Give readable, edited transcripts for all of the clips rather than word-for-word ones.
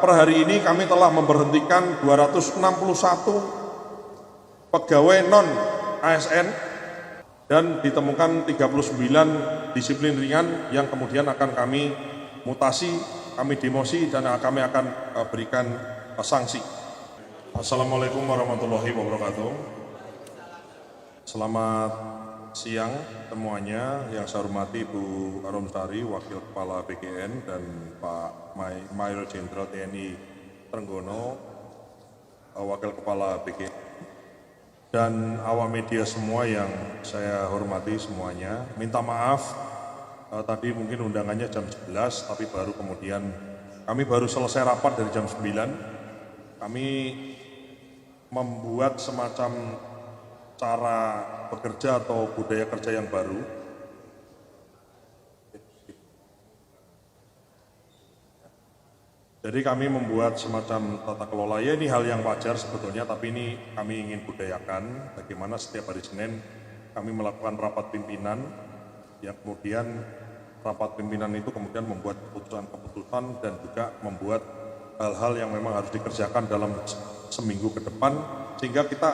per hari ini kami telah memberhentikan 261 pegawai non ASN dan ditemukan 39 disiplin ringan yang kemudian akan kami mutasi, kami demosi dan kami akan berikan sanksi. Assalamualaikum warahmatullahi wabarakatuh. Selamat siang semuanya, yang saya hormati Bu Arumsari, Wakil Kepala BKN, dan Pak Mayor Jenderal TNI Trenggono, Wakil Kepala BKN, dan awak media semua yang saya hormati semuanya. Minta maaf, tadi mungkin undangannya jam 11, tapi kami baru selesai rapat dari jam 9. Kami membuat semacam cara bekerja atau budaya kerja yang baru. Jadi kami membuat semacam tata kelola, ya ini hal yang wajar sebetulnya, tapi ini kami ingin budayakan bagaimana setiap hari Senin kami melakukan rapat pimpinan, yang kemudian rapat pimpinan itu kemudian membuat keputusan-keputusan dan juga membuat hal-hal yang memang harus dikerjakan dalam seminggu ke depan, sehingga kita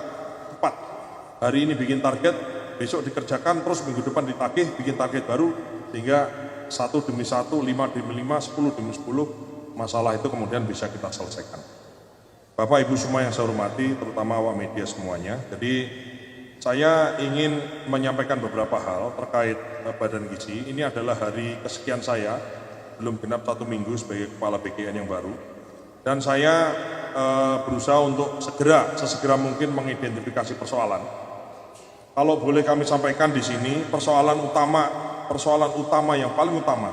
tepat. Hari ini bikin target, besok dikerjakan, terus minggu depan ditagih, bikin target baru, sehingga 1 demi 1, 5 demi 5, 10 demi 10, masalah itu kemudian bisa kita selesaikan. Bapak Ibu semua yang saya hormati, terutama awak media semuanya, jadi saya ingin menyampaikan beberapa hal terkait Badan Gizi. Ini adalah hari kesekian saya, belum genap 1 minggu sebagai Kepala BKN yang baru, dan saya berusaha untuk sesegera mungkin mengidentifikasi persoalan. Kalau boleh kami sampaikan di sini, persoalan utama yang paling utama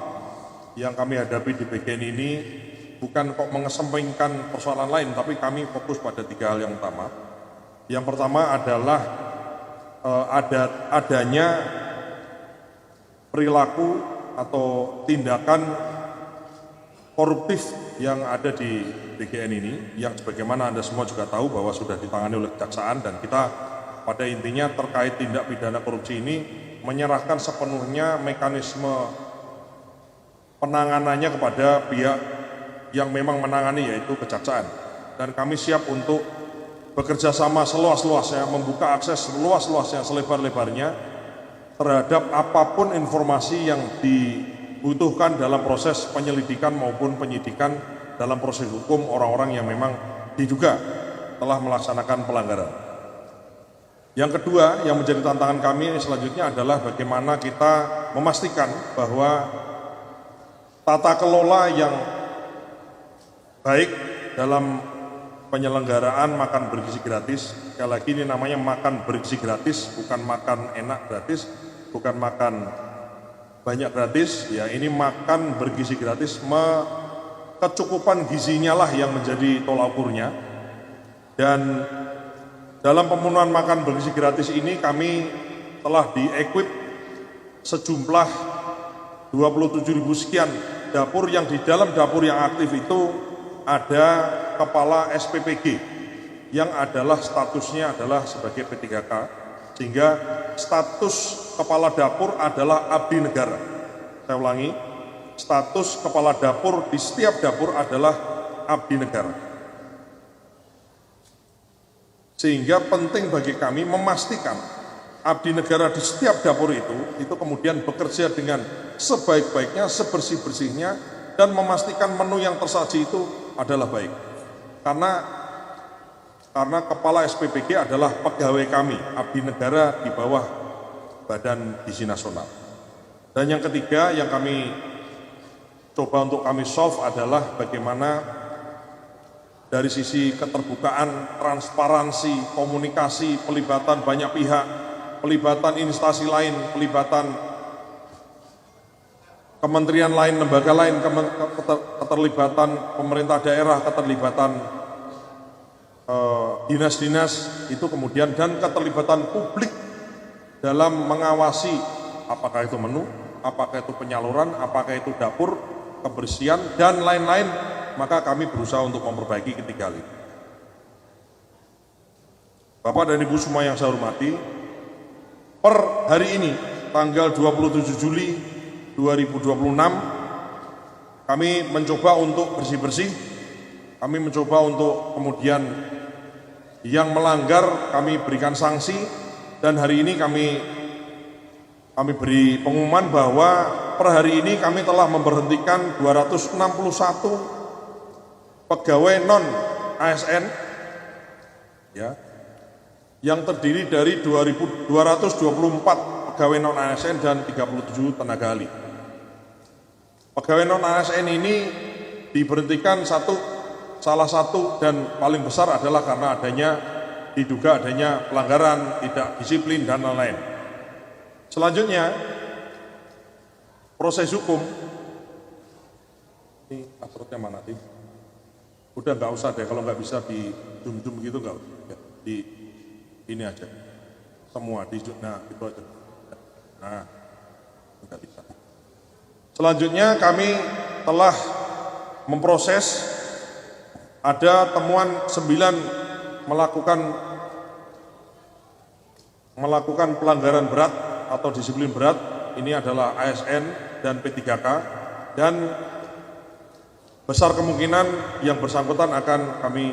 yang kami hadapi di BKN ini bukan kok mengesampingkan persoalan lain, tapi kami fokus pada 3 hal yang utama. Yang pertama adalah adanya perilaku atau tindakan koruptif yang ada di BKN ini, yang sebagaimana Anda semua juga tahu bahwa sudah ditangani oleh kejaksaan, dan kita pada intinya terkait tindak pidana korupsi ini menyerahkan sepenuhnya mekanisme penanganannya kepada pihak yang memang menangani, yaitu kejaksaan. Dan kami siap untuk bekerja sama seluas-luasnya, membuka akses seluas-luasnya, selebar-lebarnya terhadap apapun informasi yang dibutuhkan dalam proses penyelidikan maupun penyidikan dalam proses hukum orang-orang yang memang diduga telah melaksanakan pelanggaran. Yang kedua yang menjadi tantangan kami selanjutnya adalah bagaimana kita memastikan bahwa tata kelola yang baik dalam penyelenggaraan makan bergizi gratis, sekali lagi ini namanya makan bergizi gratis, bukan makan enak gratis, bukan makan banyak gratis, ya ini makan bergizi gratis, kecukupan gizinya lah yang menjadi tolak ukurnya. Dan dalam pemenuhan makan bergizi gratis ini kami telah di-equip sejumlah 27.000 sekian dapur, yang di dalam dapur yang aktif itu ada kepala SPPG yang adalah statusnya adalah sebagai P3K, sehingga status kepala dapur adalah abdi negara. Saya ulangi, status kepala dapur di setiap dapur adalah abdi negara. Sehingga penting bagi kami memastikan abdi negara di setiap dapur itu kemudian bekerja dengan sebaik-baiknya, sebersih-bersihnya, dan memastikan menu yang tersaji itu adalah baik. Karena kepala SPPG adalah pegawai kami, abdi negara di bawah Badan Gizi Nasional. Dan yang ketiga yang kami coba untuk kami solve adalah bagaimana dari sisi keterbukaan, transparansi, komunikasi, pelibatan banyak pihak, pelibatan instansi lain, pelibatan kementerian lain, lembaga lain, keterlibatan pemerintah daerah, keterlibatan dinas-dinas itu kemudian, dan keterlibatan publik dalam mengawasi apakah itu menu, apakah itu penyaluran, apakah itu dapur, kebersihan, dan lain-lain. Maka kami berusaha untuk memperbaiki ketiga hal itu. Bapak dan Ibu semua yang saya hormati, per hari ini tanggal 27 Juli 2026 kami mencoba untuk bersih-bersih kami mencoba untuk kemudian yang melanggar kami berikan sanksi, dan hari ini kami beri pengumuman bahwa per hari ini kami telah memberhentikan 261 pegawai non ASN ya, yang terdiri dari 2.224 pegawai non ASN dan 37 tenaga ahli. Pegawai non ASN ini diberhentikan salah satu dan paling besar adalah karena diduga adanya pelanggaran, tidak disiplin dan lain-lain. Selanjutnya proses hukum, ini uploadnya mana sih? Udah nggak usah deh, kalau nggak bisa di zoom gitu nggak, ya, di ini aja, semua di nah itu aja. Nah, nggak bisa. Selanjutnya kami telah memproses, ada temuan 9 melakukan pelanggaran berat atau disiplin berat. Ini adalah ASN dan P3K, dan besar kemungkinan yang bersangkutan akan kami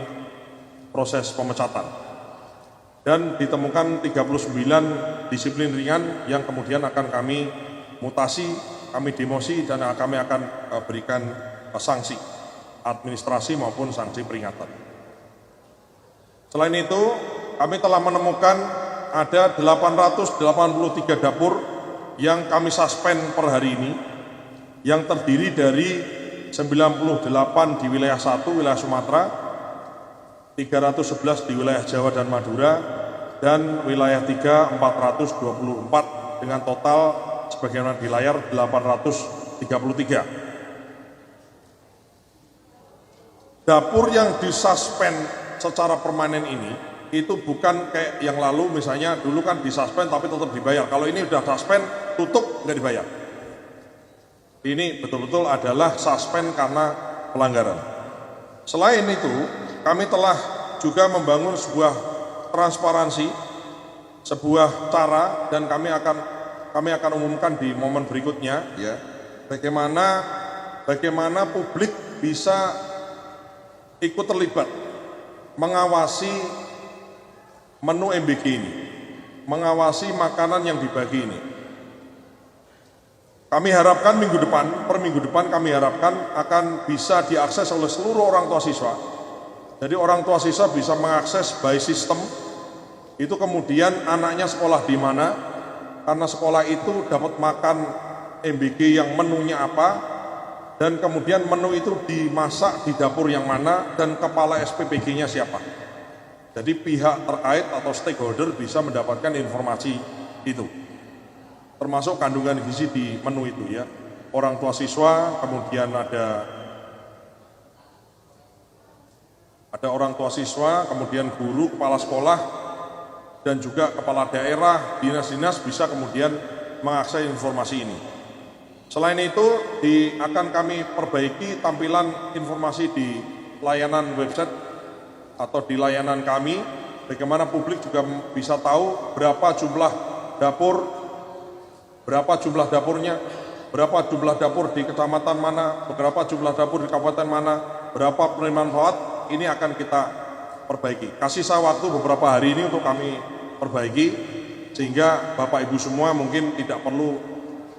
proses pemecatan. Dan ditemukan 39 disiplin ringan yang kemudian akan kami mutasi, kami demosi, dan kami akan berikan sanksi administrasi maupun sanksi peringatan. Selain itu, kami telah menemukan ada 883 dapur yang kami suspend per hari ini, yang terdiri dari 98 di wilayah 1, wilayah Sumatera, 311 di wilayah Jawa dan Madura, dan wilayah 3, 424 dengan total sebagaimana di layar 833. Dapur yang disuspend secara permanen ini itu bukan kayak yang lalu, misalnya dulu kan disuspend tapi tetap dibayar. Kalau ini udah suspend, tutup, nggak dibayar. Ini betul-betul adalah suspend karena pelanggaran. Selain itu, kami telah juga membangun sebuah transparansi, sebuah cara, dan kami akan umumkan di momen berikutnya, ya, bagaimana publik bisa ikut terlibat mengawasi menu MBG ini, mengawasi makanan yang dibagi ini. Kami harapkan per minggu depan kami harapkan akan bisa diakses oleh seluruh orang tua siswa. Jadi orang tua siswa bisa mengakses by system, itu kemudian anaknya sekolah di mana, karena sekolah itu dapat makan MBG yang menunya apa, dan kemudian menu itu dimasak di dapur yang mana, dan kepala SPPG-nya siapa. Jadi pihak terkait atau stakeholder bisa mendapatkan informasi itu, termasuk kandungan gizi di menu itu, ya. Orang tua siswa, kemudian ada orang tua siswa, kemudian guru, kepala sekolah, dan juga kepala daerah, dinas-dinas bisa kemudian mengakses informasi ini. Selain itu, akan kami perbaiki tampilan informasi di layanan website atau di layanan kami, bagaimana publik juga bisa tahu berapa jumlah dapurnya, berapa jumlah dapur di kecamatan mana, berapa jumlah dapur di kabupaten mana, berapa penerimaan manfaat. Ini akan kita perbaiki. Kasih saya waktu beberapa hari ini untuk kami perbaiki, sehingga Bapak Ibu semua mungkin tidak perlu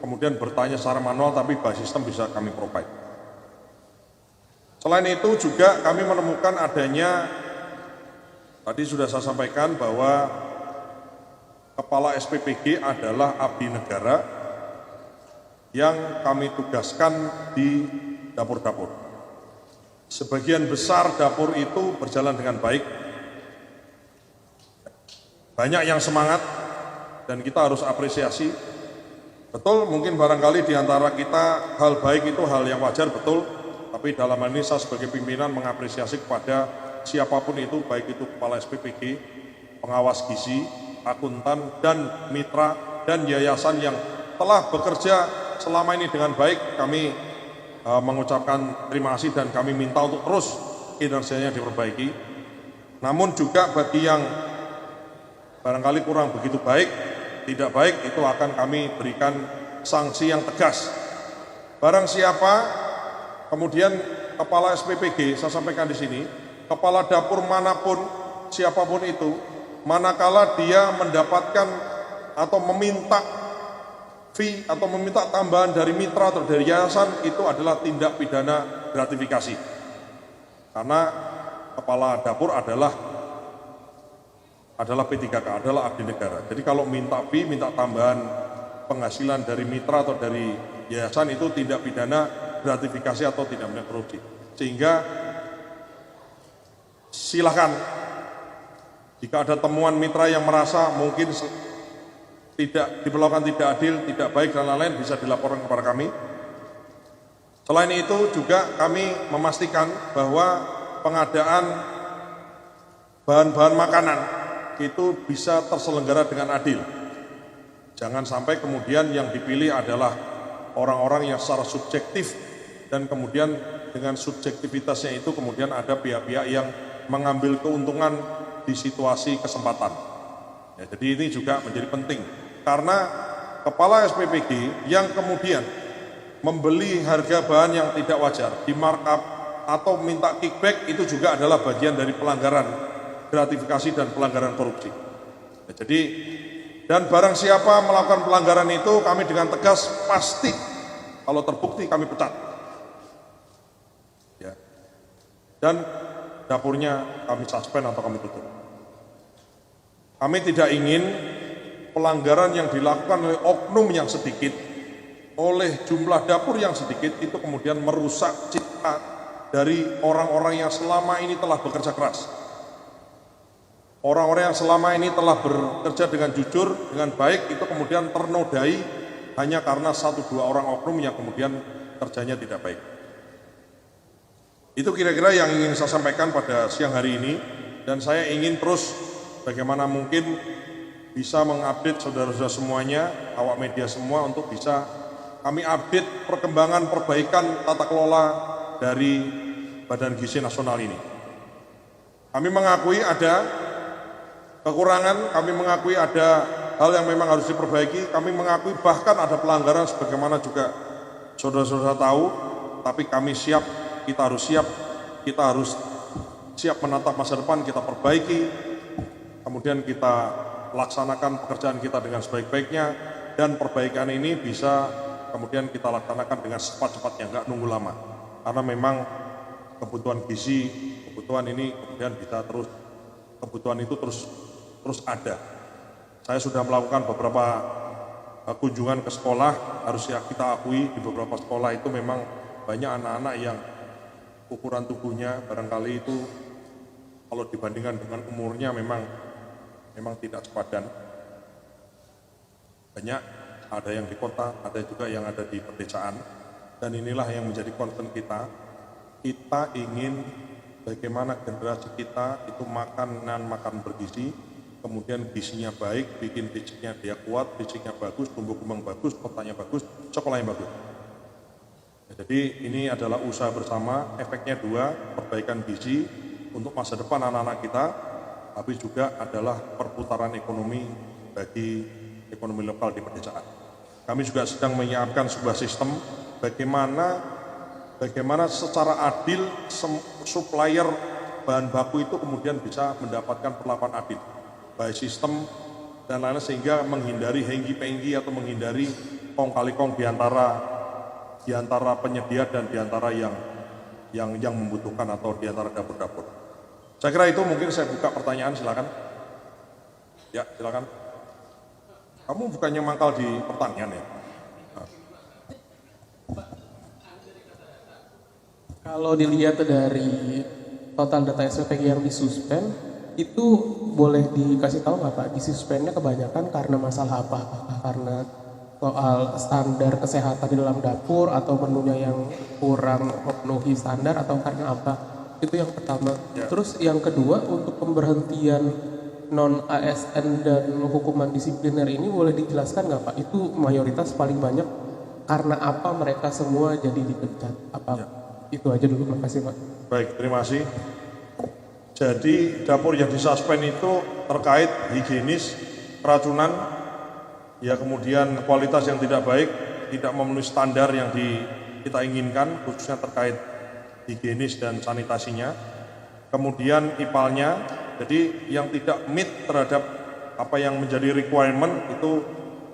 kemudian bertanya secara manual, tapi by system bisa kami provide. Selain itu juga kami menemukan adanya, tadi sudah saya sampaikan bahwa kepala SPPG adalah abdi negara yang kami tugaskan di dapur-dapur. Sebagian besar dapur itu berjalan dengan baik. Banyak yang semangat dan kita harus apresiasi. Betul, mungkin barangkali di antara kita hal baik itu hal yang wajar, betul. Tapi dalam hal ini saya sebagai pimpinan mengapresiasi kepada siapapun itu, baik itu kepala SPPG, pengawas gizi, akuntan, dan mitra, dan yayasan yang telah bekerja selama ini dengan baik. Kami mengucapkan terima kasih dan kami minta untuk terus kinerjanya diperbaiki. Namun juga bagi yang barangkali kurang begitu baik, tidak baik, itu akan kami berikan sanksi yang tegas. Barang siapa kemudian kepala SPPG, saya sampaikan di sini, kepala dapur manapun, siapapun itu, manakala dia mendapatkan atau meminta fee atau meminta tambahan dari mitra atau dari yayasan, itu adalah tindak pidana gratifikasi. Karena kepala dapur adalah P3K, adalah abdi negara. Jadi kalau minta fee, minta tambahan penghasilan dari mitra atau dari yayasan, itu tindak pidana gratifikasi atau tindak pidana korupsi. Sehingga silakan jika ada temuan mitra yang merasa mungkin tidak diperlakukan tidak adil, tidak baik dan lain-lain, bisa dilaporkan kepada kami. Selain itu juga kami memastikan bahwa pengadaan bahan-bahan makanan itu bisa terselenggara dengan adil. Jangan sampai kemudian yang dipilih adalah orang-orang yang secara subjektif, dan kemudian dengan subjektivitasnya itu kemudian ada pihak-pihak yang mengambil keuntungan di situasi kesempatan. Ya, jadi ini juga menjadi penting, karena kepala SPPG yang kemudian membeli harga bahan yang tidak wajar, di markup atau minta kickback, itu juga adalah bagian dari pelanggaran gratifikasi dan pelanggaran korupsi. Ya, jadi dan barang siapa melakukan pelanggaran itu, kami dengan tegas pasti kalau terbukti kami pecat. Ya. Dan dapurnya kami suspend atau kami tutup. Kami tidak ingin pelanggaran yang dilakukan oleh oknum yang sedikit, oleh jumlah dapur yang sedikit, itu kemudian merusak citra dari orang-orang yang selama ini telah bekerja keras. Orang-orang yang selama ini telah bekerja dengan jujur, dengan baik, itu kemudian ternodai hanya karena 1-2 orang oknum yang kemudian kerjanya tidak baik. Itu kira-kira yang ingin saya sampaikan pada siang hari ini, dan saya ingin terus bagaimana mungkin bisa mengupdate saudara-saudara semuanya, awak media semua, untuk bisa kami update perkembangan perbaikan tata kelola dari Badan Gizi Nasional ini. Kami mengakui ada kekurangan, kami mengakui ada hal yang memang harus diperbaiki, kami mengakui bahkan ada pelanggaran sebagaimana juga saudara-saudara tahu, tapi kami siap, kita harus siap menatap masa depan, kita perbaiki, kemudian kita laksanakan pekerjaan kita dengan sebaik-baiknya, dan perbaikan ini bisa kemudian kita laksanakan dengan cepat-cepatnya, nggak nunggu lama, karena memang kebutuhan gizi, kebutuhan ini kemudian bisa terus, kebutuhan itu terus ada. Saya sudah melakukan beberapa kunjungan ke sekolah, harus ya kita akui di beberapa sekolah itu memang banyak anak-anak yang ukuran tubuhnya barangkali itu kalau dibandingkan dengan umurnya memang tidak sepadan. Banyak, ada yang di kota, ada juga yang ada di pedesaan, dan inilah yang menjadi concern kita. Kita ingin bagaimana generasi kita itu makan bergizi, kemudian gizinya baik, bikin fisiknya dia kuat, fisiknya bagus, tumbuh kembang bagus, kotanya bagus, sekolahnya bagus. Ya, jadi ini adalah usaha bersama, efeknya 2, perbaikan gizi untuk masa depan anak-anak kita, tapi juga adalah perputaran ekonomi bagi ekonomi lokal di pedesaan. Kami juga sedang menyiapkan sebuah sistem bagaimana secara adil supplier bahan baku itu kemudian bisa mendapatkan perlakuan adil, baik sistem dan lain-lain, sehingga menghindari hengki-pengki atau menghindari kong kali kong di antara penyedia dan di antara yang membutuhkan atau di antara dapur-dapur. Saya kira itu, mungkin saya buka pertanyaan, silakan. Ya, silakan. Kamu bukannya mangkal di pertanian ya? Nah. Kalau dilihat dari total data SPPG yang disuspend, itu boleh dikasih tahu nggak Pak, disuspendnya kebanyakan karena masalah apa? Apakah karena soal standar kesehatan di dalam dapur, atau menunya yang kurang memenuhi standar, atau karena apa? Itu yang pertama. Ya. Terus yang kedua, untuk pemberhentian non ASN dan hukuman disipliner ini boleh dijelaskan nggak Pak? Itu mayoritas paling banyak karena apa mereka semua jadi dipecat? Apa? Ya. Itu aja dulu, makasih Pak. Baik, terima kasih. Jadi dapur yang disuspend itu terkait higienis, keracunan, ya kemudian kualitas yang tidak baik, tidak memenuhi standar yang kita inginkan, khususnya terkait higienis dan sanitasinya. Kemudian IPAL-nya, jadi yang tidak meet terhadap apa yang menjadi requirement itu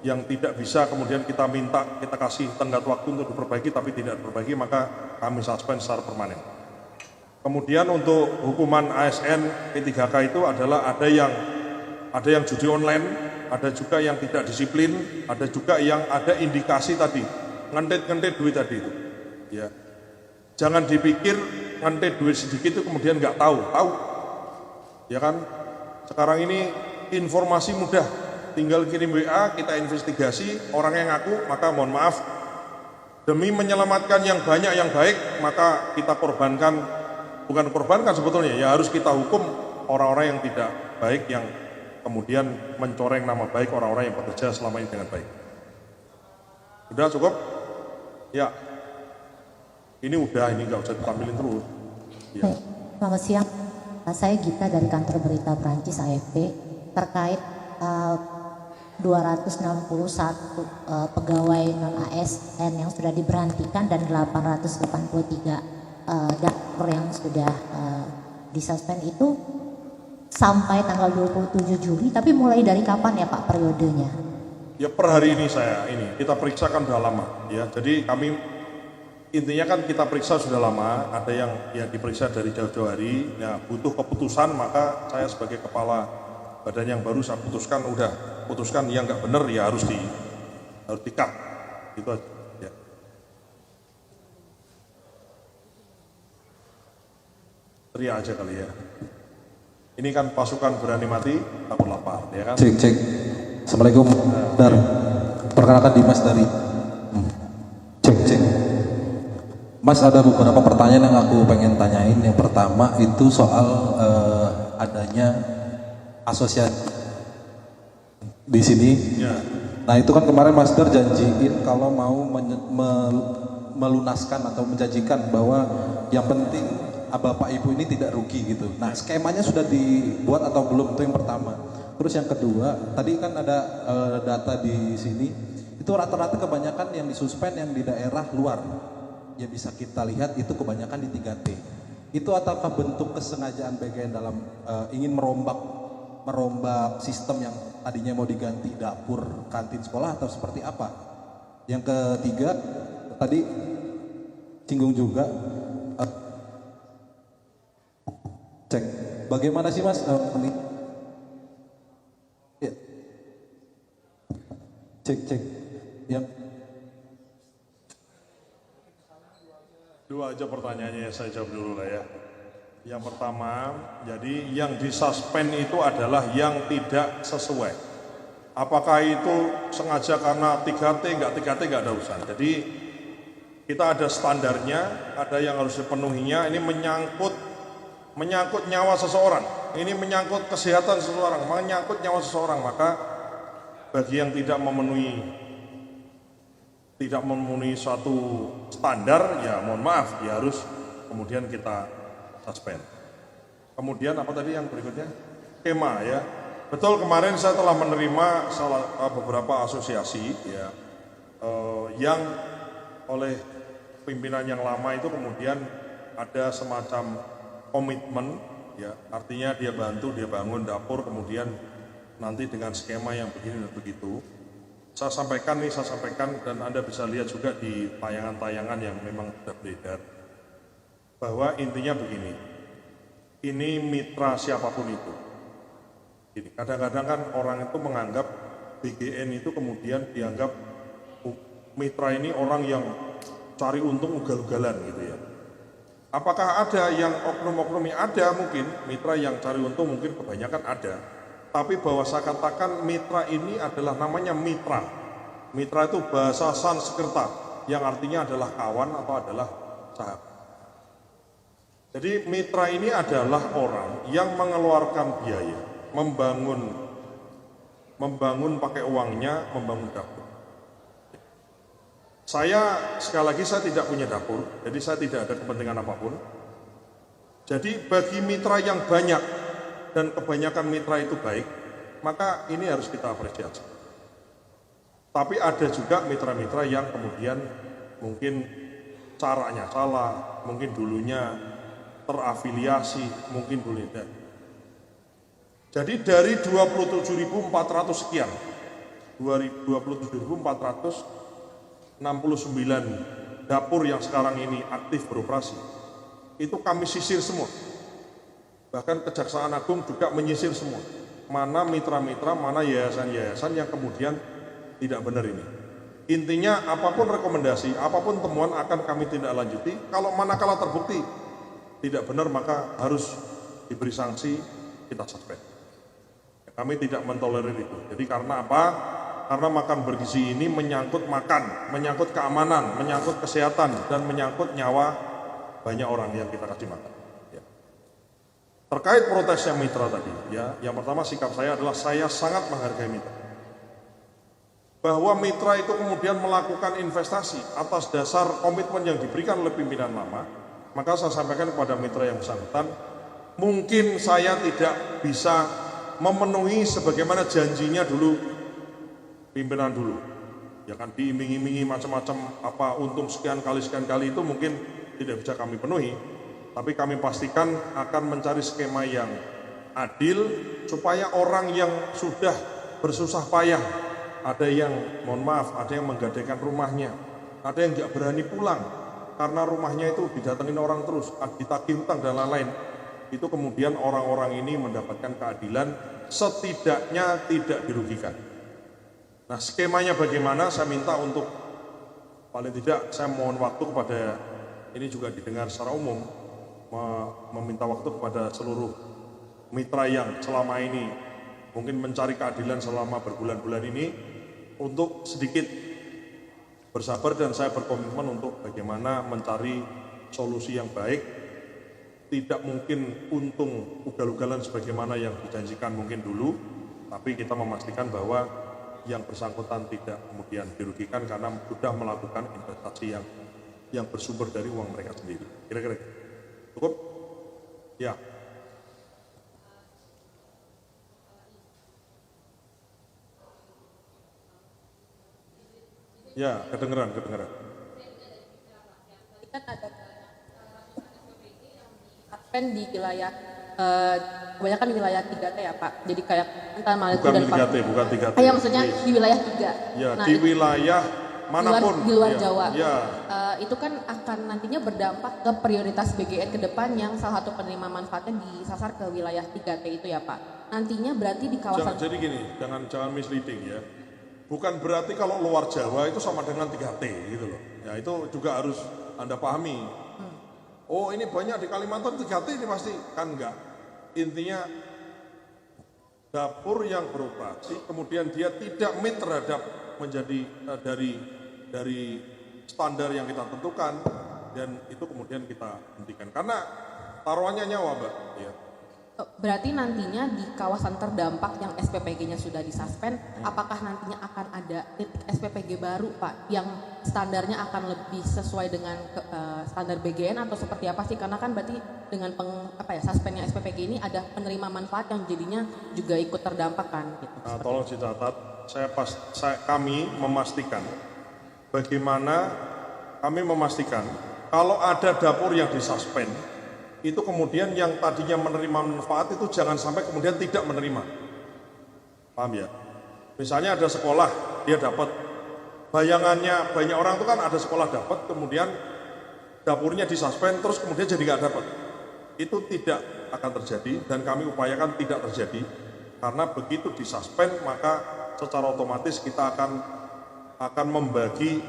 yang tidak bisa kemudian kita minta, kita kasih tenggat waktu untuk diperbaiki tapi tidak diperbaiki, maka kami suspend secara permanen. Kemudian untuk hukuman ASN P3K itu adalah ada yang judi online, ada juga yang tidak disiplin, ada juga yang ada indikasi tadi, ngentit duit tadi itu. Ya. Jangan dipikir ngentit duit sedikit itu kemudian nggak tahu. Ya kan? Sekarang ini informasi mudah, tinggal kirim WA, kita investigasi, orang yang ngaku, maka mohon maaf, demi menyelamatkan yang banyak yang baik, maka kita bukan korbankan sebetulnya, ya harus kita hukum orang-orang yang tidak baik, yang kemudian mencoreng nama baik orang-orang yang bekerja selama ini dengan baik. Sudah cukup? Ya. Ini nggak usah ditampilin terus. Ya. Baik, selamat siang. Saya Gita dari kantor berita Perancis AFP terkait 261 pegawai non-ASN yang sudah diberhentikan dan 883 dapur yang sudah disuspend itu sampai tanggal 27 Juli, tapi mulai dari kapan ya Pak periodenya? Ya per hari ini kita periksa kan sudah lama ya. Jadi kami intinya kan kita periksa sudah lama, ada yang diperiksa dari jauh-jauh hari. Nah, butuh keputusan, maka saya sebagai kepala badan yang baru saya putuskan yang nggak benar ya harus di-cut. Gitu aja. Ya. Teriak aja kali ya. Ini kan pasukan berani mati takut lapar, ya kan? Cek. Assalamualaikum. Dar. Perkenalkan Dimas dari. Cek. Mas, ada beberapa pertanyaan yang aku pengen tanyain. Yang pertama itu soal adanya asosiasi di sini. Ya. Nah itu kan kemarin Mas Dar janjiin kalau mau melunaskan atau menjanjikan bahwa yang penting Bapak Ibu ini tidak rugi gitu. Nah skemanya sudah dibuat atau belum, itu yang pertama. Terus yang kedua, tadi kan ada data di sini, itu rata-rata kebanyakan yang disuspend yang di daerah luar. Ya bisa kita lihat itu kebanyakan di 3T. Itu ataukah bentuk kesengajaan BGN dalam ingin merombak sistem yang tadinya mau diganti dapur kantin sekolah atau seperti apa? Yang ketiga, tadi singgung juga, cek bagaimana sih Mas ini? Ya. Cek yang dua aja pertanyaannya, saya jawab dulu lah ya. Yang pertama, jadi yang disuspend itu adalah yang tidak sesuai. Apakah itu sengaja karena 3T, enggak 3T enggak ada urusan. Jadi kita ada standarnya, ada yang harus dipenuhinya. Ini menyangkut nyawa seseorang. Ini menyangkut kesehatan seseorang, menyangkut nyawa seseorang. Maka bagi yang tidak memenuhi suatu standar, ya mohon maaf, ya harus kemudian kita suspend. Kemudian apa tadi yang berikutnya? Skema ya. Betul, kemarin saya telah menerima beberapa asosiasi ya, yang oleh pimpinan yang lama itu kemudian ada semacam komitmen ya, artinya dia bangun dapur kemudian nanti dengan skema yang begini dan begitu. Saya sampaikan dan Anda bisa lihat juga di tayangan-tayangan yang memang sudah beredar, bahwa intinya begini, ini mitra siapapun itu. Kadang-kadang kan orang itu menganggap BGN itu kemudian dianggap mitra ini orang yang cari untung ugal-ugalan gitu ya. Apakah ada yang oknum-oknumnya? Ada mungkin, mitra yang cari untung mungkin kebanyakan ada. Tapi bahwa saya katakan mitra ini adalah namanya mitra. Mitra itu bahasa Sanskerta yang artinya adalah kawan atau adalah sahabat. Jadi mitra ini adalah orang yang mengeluarkan biaya, membangun pakai uangnya, membangun dapur. Saya sekali lagi saya tidak punya dapur, jadi saya tidak ada kepentingan apapun. Jadi bagi mitra yang banyak dan kebanyakan mitra itu baik, maka ini harus kita apresiasi. Tapi ada juga mitra-mitra yang kemudian mungkin caranya salah, mungkin dulunya terafiliasi, mungkin dulunya. Jadi dari 27.400 sekian, 27.469 dapur yang sekarang ini aktif beroperasi, itu kami sisir semua. Bahkan Kejaksaan Agung juga menyisir semua. Mana mitra-mitra, mana yayasan-yayasan yang kemudian tidak benar ini. Intinya apapun rekomendasi, apapun temuan akan kami tindak lanjuti. Kalau manakala terbukti tidak benar maka harus diberi sanksi, kita suspend. Kami tidak mentolerir itu. Jadi karena apa? Karena makan bergizi ini menyangkut makan, menyangkut keamanan, menyangkut kesehatan, dan menyangkut nyawa banyak orang yang kita kasih makan. Ya. Terkait protesnya mitra tadi, ya, yang pertama sikap saya adalah saya sangat menghargai mitra. Bahwa mitra itu kemudian melakukan investasi atas dasar komitmen yang diberikan oleh pimpinan lama, maka saya sampaikan kepada mitra yang bersangkutan, mungkin saya tidak bisa memenuhi sebagaimana janjinya dulu pimpinan dulu, ya kan, diiming-imingi macam-macam apa untung sekian kali itu mungkin tidak bisa kami penuhi, tapi kami pastikan akan mencari skema yang adil supaya orang yang sudah bersusah payah, ada yang mohon maaf, ada yang menggadaikan rumahnya, ada yang nggak berani pulang karena rumahnya itu didatengin orang terus, ditagih hutang dan lain-lain. Itu kemudian orang-orang ini mendapatkan keadilan, setidaknya tidak dirugikan. Nah, skemanya bagaimana? Saya minta untuk paling tidak saya mohon waktu kepada, ini juga didengar secara umum, meminta waktu kepada seluruh mitra yang selama ini mungkin mencari keadilan selama berbulan-bulan ini untuk sedikit bersabar, dan saya berkomitmen untuk bagaimana mencari solusi yang baik. Tidak mungkin untung ugal-ugalan sebagaimana yang dijanjikan mungkin dulu, tapi kita memastikan bahwa yang bersangkutan tidak kemudian dirugikan karena sudah melakukan investasi yang bersumber dari uang mereka sendiri. Kira-kira cukup? Ya. Ya, kedengeran. Kan ada suspend di wilayah kebanyakan di wilayah 3T ya Pak. Jadi kayak entah Maluku bukan dan 3T, bukan 3T. Ya maksudnya di wilayah 3. Ya, nah, di wilayah manapun. Di luar ya, Jawa. Ya. Itu kan akan nantinya berdampak ke prioritas BGN ke depan yang salah satu penerima manfaatnya disasar ke wilayah 3T itu ya Pak. Nantinya berarti di kawasan... Jadi gini, jangan misleading ya. Bukan berarti kalau luar Jawa itu sama dengan 3T gitu loh. Ya itu juga harus Anda pahami. Oh ini banyak di Kalimantan 3T ini pasti, kan enggak. Intinya dapur yang beroperasi kemudian dia tidak meet terhadap menjadi dari standar yang kita tentukan, dan itu kemudian kita hentikan karena taruhannya nyawa, Mbak. Ya. Berarti nantinya di kawasan terdampak yang SPPG-nya sudah disuspend, apakah nantinya akan ada titik SPPG baru Pak yang standarnya akan lebih sesuai dengan standar BGN atau seperti apa sih? Karena kan berarti dengan suspendnya SPPG ini ada penerima manfaat yang jadinya juga ikut terdampak kan? Gitu. Nah, tolong dicatat, kami memastikan bagaimana kami memastikan kalau ada dapur yang disuspend, itu kemudian yang tadinya menerima manfaat itu jangan sampai kemudian tidak menerima. Paham ya? Misalnya ada sekolah, dia dapat, bayangannya banyak orang itu kan ada sekolah dapat, kemudian dapurnya disuspend, terus kemudian jadi nggak dapat. Itu tidak akan terjadi, dan kami upayakan tidak terjadi, karena begitu disuspend maka secara otomatis kita akan membagi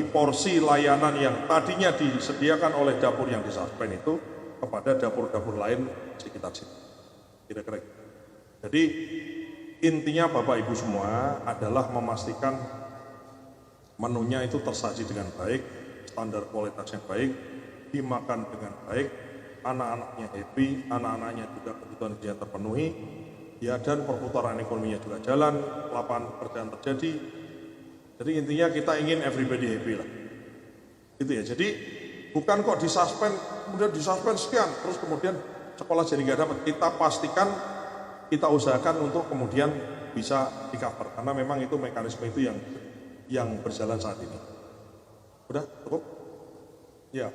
porsi layanan yang tadinya disediakan oleh dapur yang disuspend itu kepada dapur-dapur lain sekitar situ. Kira-kira. Jadi intinya Bapak Ibu semua adalah memastikan menunya itu tersaji dengan baik, standar kualitasnya baik, dimakan dengan baik, anak-anaknya happy, anak-anaknya juga kebutuhan dia terpenuhi, ya, dan perputaran ekonominya juga jalan, lapangan pekerjaan terjadi. Jadi intinya kita ingin everybody happy lah. Gitu ya. Jadi bukan kok disuspend, kemudian disuspend sekian, terus kemudian sekolah jadi nggak dapat. Kita pastikan, kita usahakan untuk kemudian bisa di cover, karena memang itu mekanisme itu yang berjalan saat ini. Udah cukup? Ya.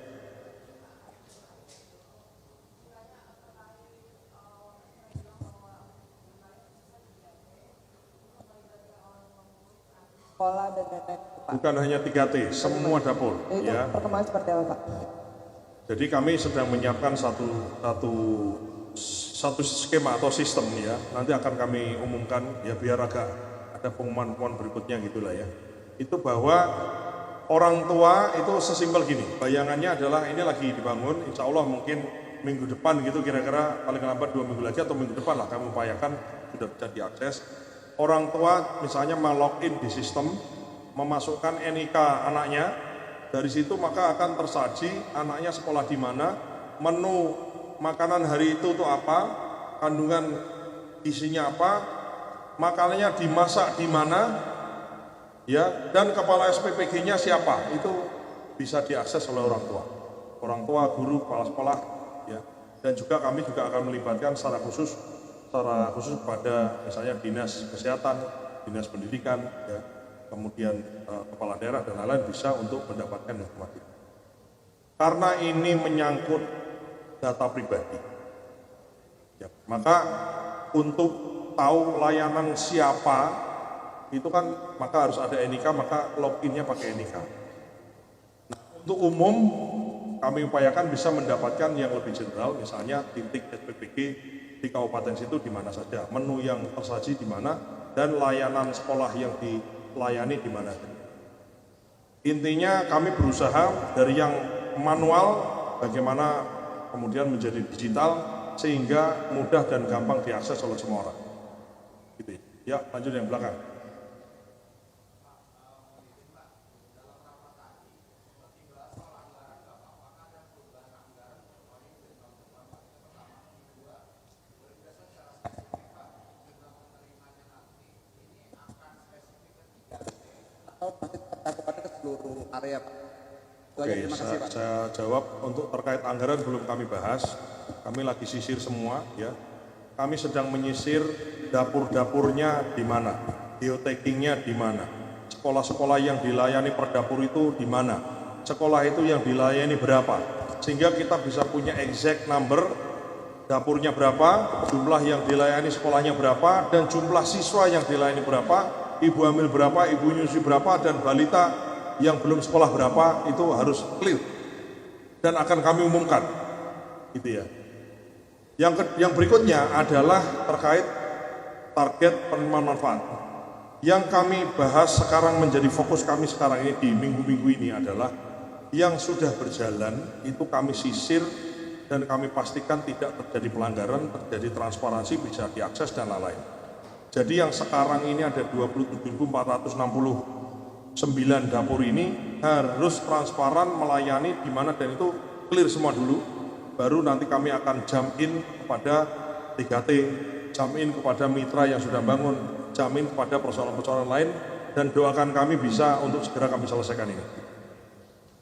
Sekolah dan lain-lain, Pak. Bukan hanya 3T, semua dapur. Itu Ya. perkembangan seperti apa, Pak? Jadi kami sedang menyiapkan satu skema atau sistem ya. Nanti akan kami umumkan ya biar agak ada pengumuman berikutnya gitulah ya. Itu bahwa orang tua itu sesimpel gini. Bayangannya adalah ini lagi dibangun, insya Allah mungkin minggu depan gitu kira-kira paling lambat 2 minggu lagi atau minggu depan lah kami upayakan sudah bisa diakses. Orang tua misalnya melogin di sistem, memasukkan NIK anaknya, dari situ maka akan tersaji anaknya sekolah di mana, menu makanan hari itu tuh apa, kandungan isinya apa, makanannya dimasak di mana, ya, dan kepala SPPG-nya siapa, itu bisa diakses oleh orang tua, guru, kepala sekolah, ya, dan juga kami juga akan melibatkan secara khusus pada misalnya dinas kesehatan, dinas pendidikan, ya, kemudian kepala daerah dan lain-lain bisa untuk mendapatkan informasi. Karena ini menyangkut data pribadi, ya, maka untuk tahu layanan siapa itu kan maka harus ada NIK, maka loginnya pakai NIK. Nah, untuk umum kami upayakan bisa mendapatkan yang lebih general, misalnya titik SPPG di kabupaten situ di mana saja, menu yang tersaji di mana, dan layanan sekolah yang dilayani di mana. Intinya kami berusaha dari yang manual bagaimana kemudian menjadi digital sehingga mudah dan gampang diakses oleh semua orang. Gitu ya. Ya, lanjut yang belakang. Seluruh area, Pak. Oke, saya jawab untuk terkait anggaran belum kami bahas. Kami lagi sisir semua, ya. Kami sedang menyisir dapur-dapurnya di mana, geotaggingnya di mana, sekolah-sekolah yang dilayani per dapur itu di mana, sekolah itu yang dilayani berapa, sehingga kita bisa punya exact number dapurnya berapa, jumlah yang dilayani sekolahnya berapa, dan jumlah siswa yang dilayani berapa, ibu hamil berapa, ibu nyusu berapa, dan balita yang belum sekolah berapa, itu harus clear dan akan kami umumkan, gitu ya. Yang berikutnya adalah terkait target penerimaan manfaat. Yang kami bahas sekarang menjadi fokus kami sekarang ini di minggu-minggu ini adalah yang sudah berjalan itu kami sisir dan kami pastikan tidak terjadi pelanggaran, terjadi transparansi, bisa diakses dan lain-lain. Jadi yang sekarang ini ada 27.469 dapur ini harus transparan melayani di mana dan itu clear semua dulu, baru nanti kami akan jump in kepada 3T, jump in kepada mitra yang sudah bangun, jump in kepada persoalan-persoalan lain, dan doakan kami bisa untuk segera kami selesaikan ini.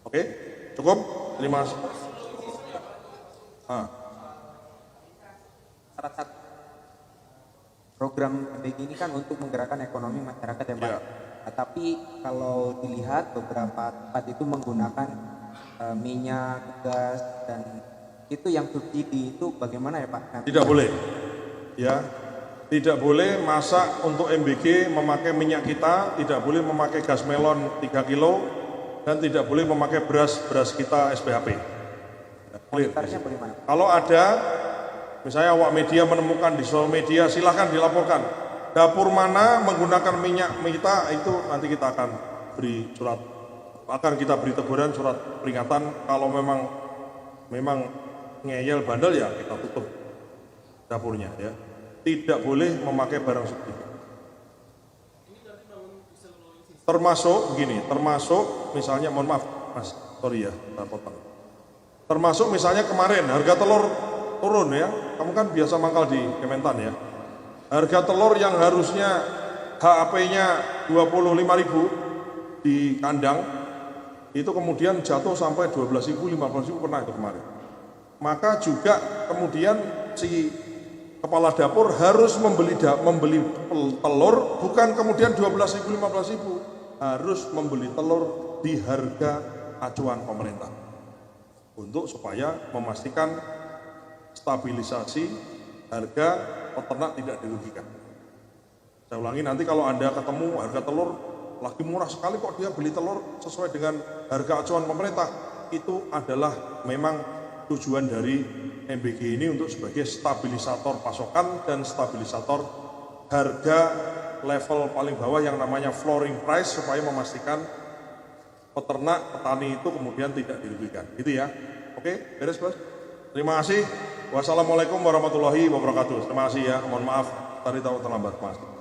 Oke, cukup? Terima kasih. Salah satu program MBG ini kan untuk menggerakkan ekonomi masyarakat ya Pak. Ya. Nah, tapi kalau dilihat beberapa tempat itu menggunakan minyak, gas, dan itu yang subsidi itu bagaimana ya Pak? Nanti Tidak boleh, ya, tidak boleh masak untuk MBG memakai minyak kita, tidak boleh memakai gas melon 3 kilo, dan tidak boleh memakai beras kita SPHP. komentarnya bagaimana? Kalau ada, misalnya awak media menemukan di sosial media, silahkan dilaporkan. Dapur mana menggunakan minyak kita, itu nanti kita akan beri surat, akan kita beri teguran, surat peringatan. Kalau memang ngeyel bandel ya kita tutup dapurnya, ya. Tidak boleh memakai barang subsidi. Termasuk begini, termasuk misalnya, mohon maaf Mas, sorry ya, kita potong. Termasuk misalnya kemarin harga telur turun ya, kamu kan biasa mangkal di Kementan ya. Harga telur yang harusnya HAP-nya 25.000 di kandang, itu kemudian jatuh sampai 12.000, 15.000 pernah itu kemarin. Maka juga kemudian si kepala dapur harus membeli telur, bukan kemudian 12.000, 15.000, harus membeli telur di harga acuan pemerintah untuk supaya memastikan stabilisasi harga peternak tidak dirugikan. Saya ulangi, nanti kalau Anda ketemu harga telur lagi murah sekali kok dia beli telur sesuai dengan harga acuan pemerintah, itu adalah memang tujuan dari MBG ini untuk sebagai stabilisator pasokan dan stabilisator harga level paling bawah yang namanya flooring price, supaya memastikan peternak, petani itu kemudian tidak dirugikan. Gitu ya. Oke, beres bos. Terima kasih. Wassalamualaikum warahmatullahi wabarakatuh. Terima kasih ya. Mohon maaf tadi tahu terlambat mas.